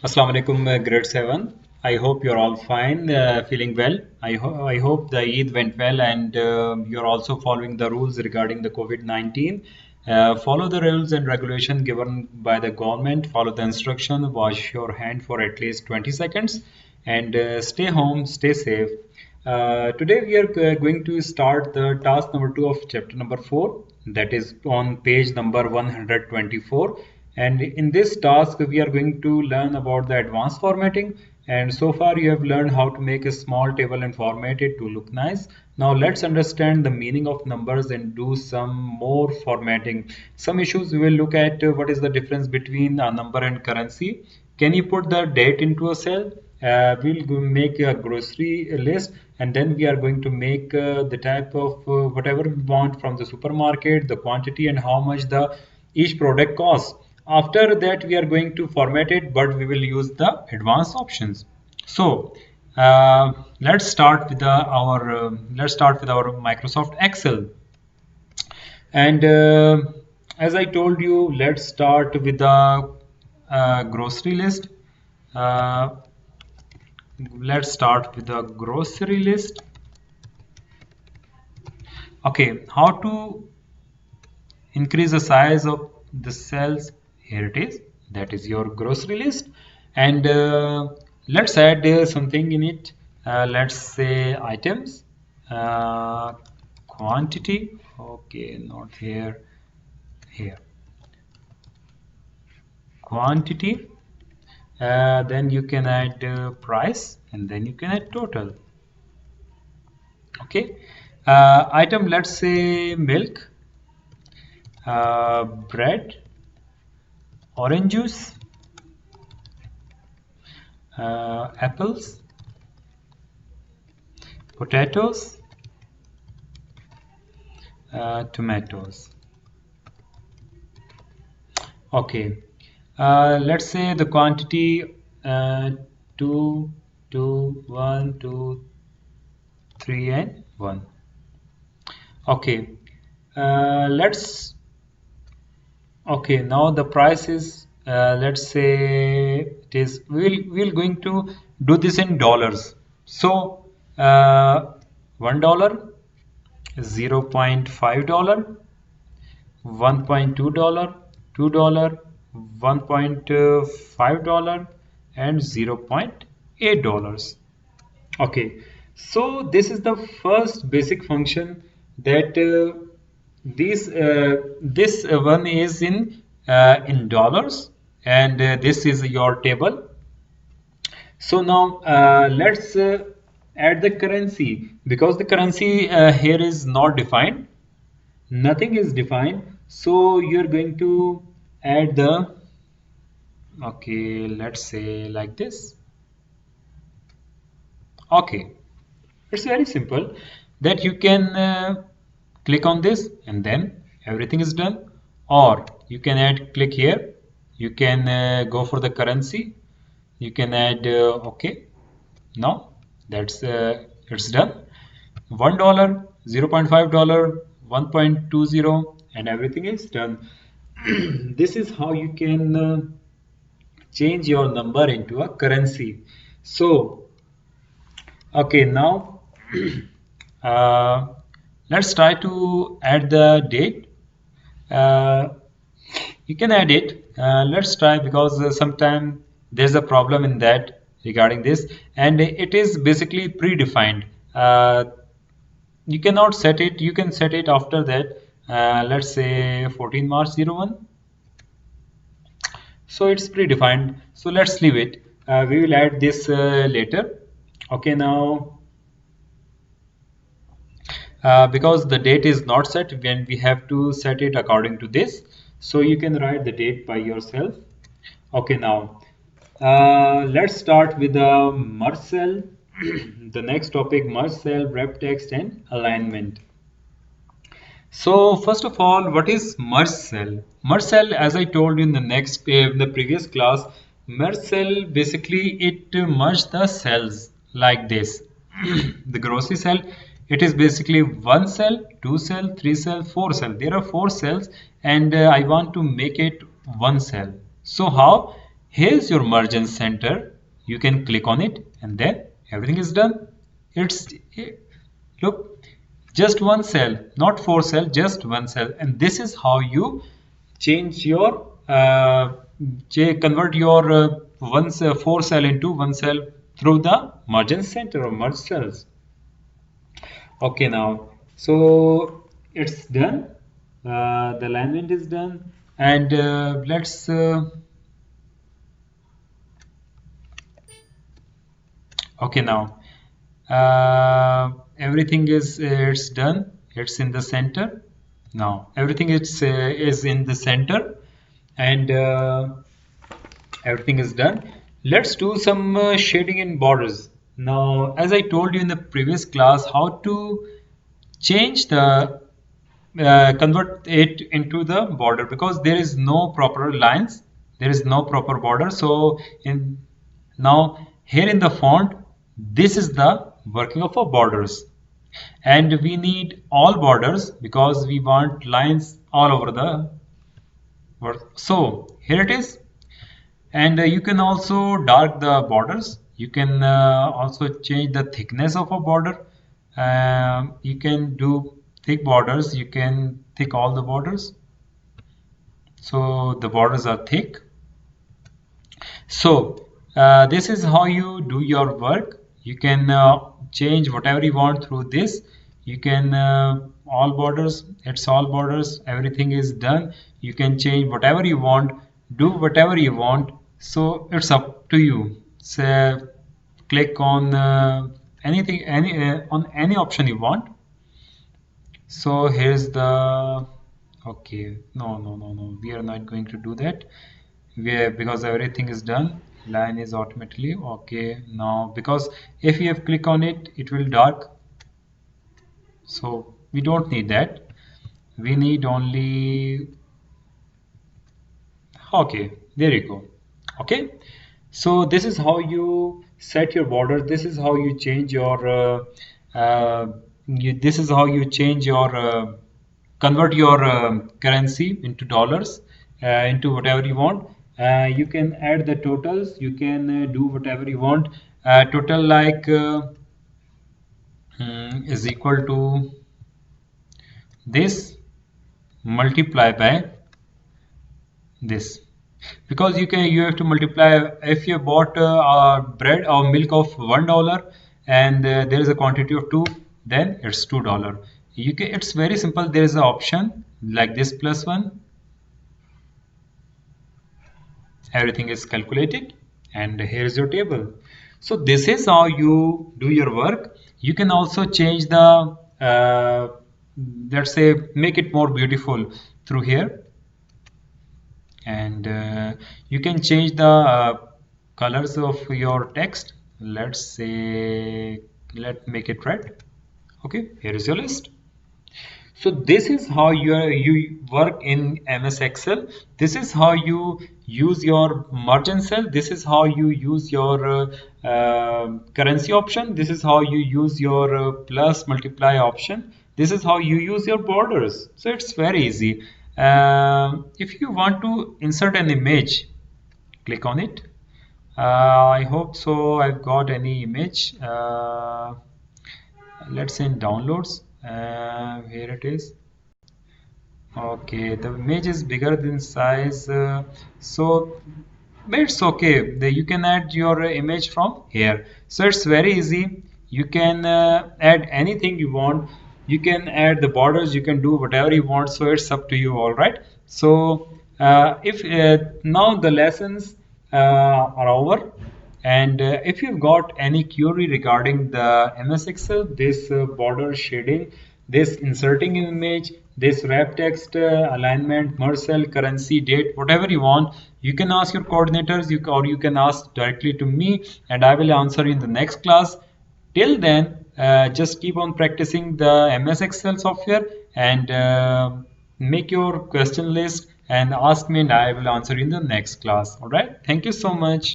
Assalamu alaikum, grade 7. I hope you're all fine, feeling well. I hope the Eid went well and you're also following the rules regarding the COVID-19. Follow the rules and regulation given by the government. Follow the instruction. Wash your hand for at least 20 seconds and stay home, stay safe. Today we are going to start the task number 2 of chapter number 4, that is on page number 124. And in this task we are going to learn about the advanced formatting, and so far you have learned how to make a small table and format it to look nice. Now let's understand the meaning of numbers and do some more formatting. Some issues we will look at. What is the difference between a number and currency? Can you put the date into a cell? We'll make a grocery list, and then we are going to make the type of whatever we want from the supermarket, the quantity and how much the each product costs. After that we are going to format it, but we will use the advanced options. So let's start with our Microsoft Excel. And as I told you, let's start with the grocery list. uh, let's start with the grocery list. Okay, how to increase the size of the cells? Here it is, that is your grocery list. And let's add something in it. Let's say items, uh, quantity. Okay, not here, here, quantity. Then you can add price, and then you can add total. Okay, item, let's say milk, bread, orange juice, apples, potatoes, tomatoes. Okay, let's say the quantity, 2, 2, 1, 2, 3, and 1. Okay, let's. Okay, now the price is, let's say it is, we'll going to do this in dollars. So $1, $0.5, $1.2, $2, $1.5, and $0.8. Okay, so this is the first basic function that this one is in dollars, and this is your table. So now let's add the currency, because the currency here is not defined, nothing is defined. So you're going to add the, okay, let's say like this. Okay, it's very simple, that you can click on this and then everything is done. Or you can add, click here, you can go for the currency, you can add okay. Now that's it's done. $1, $0.5, 1.20, and everything is done. This is how you can change your number into a currency. So okay, now uh, let's try to add the date. uh, you can add it. Let's try, because sometime there's a problem in that regarding this, and it is basically predefined. You cannot set it, you can set it after that. Let's say 14 March 01. So it's predefined, so let's leave it. We will add this later. Okay, now because the date is not set, when we have to set it according to this, so you can write the date by yourself. Okay, now let's start with the merge cell. The next topic, merge cell, wrap text, and alignment. So first of all, what is merge cell? Merge cell, as I told you in the previous class, merge cell basically it merge the cells like this. The grocery cell, it is basically one cell, two cell, three cell, four cell. There are four cells, and I want to make it one cell. So how? Here's your merge center. You can click on it and then everything is done. Look, just one cell, not 4 cell, just one cell. And this is how you change your convert your 4 cell into 1 cell through the merge center or merge cells. Okay, now so it's done. The alignment is done, and let's okay, now everything is it's done. It's in the center. Now everything is in the center, and everything is done. Let's do some shading in borders. Now, as I told you in the previous class, how to change the convert it into the border, because there is no proper lines, there is no proper border. So in now here in the font, this is the working of our borders, and we need all borders because we want lines all over the world. So here it is. And you can also dark the borders. You can also change the thickness of a border. You can do thick borders. You can thick all the borders, so the borders are thick. So this is how you do your work. You can change whatever you want through this. You can all borders, it's all borders, everything is done. You can change whatever you want, do whatever you want. So it's up to you. So click on anything, on any option you want. So here's the okay. No. We are not going to do that. Because everything is done. Line is automatically okay now, because if you have click on it, it will dark. So we don't need that. We need only okay. There you go. Okay, so this is how you set your border. This is how you change your this is how you change your convert your currency into dollars, into whatever you want. You can add the totals. You can do whatever you want. Total like is equal to this multiply by this, because you have to multiply. If you bought bread or milk of $1 and there is a quantity of 2, then it's $2. It's very simple. There is an option like this +1. Everything is calculated, and here is your table. So this is how you do your work. You can also change the let's say make it more beautiful through here. And you can change the colors of your text. Let's say let's make it red. Okay, here is your list. So this is how you work in MS Excel. This is how you use your merge cell. This is how you use your currency option. This is how you use your plus multiply option. This is how you use your borders. So it's very easy. If you want to insert an image, click on it. I hope so I've got any image. Let's say in downloads. Here it is. Okay, the image is bigger than size, so it's okay. You can add your image from here. So it's very easy. You can add anything you want. You can add the borders. You can do whatever you want. So it's up to you. All right. So if now the lessons are over. And if you've got any query regarding the MS Excel, this border shading, this inserting an image, this wrap text, alignment, merge cell, currency, date, whatever you want, you can ask your coordinators, or you can ask directly to me, and I will answer in the next class. Till then, just keep on practicing the MS Excel software, and make your question list and ask me, and I will answer in the next class. All right. Thank you so much.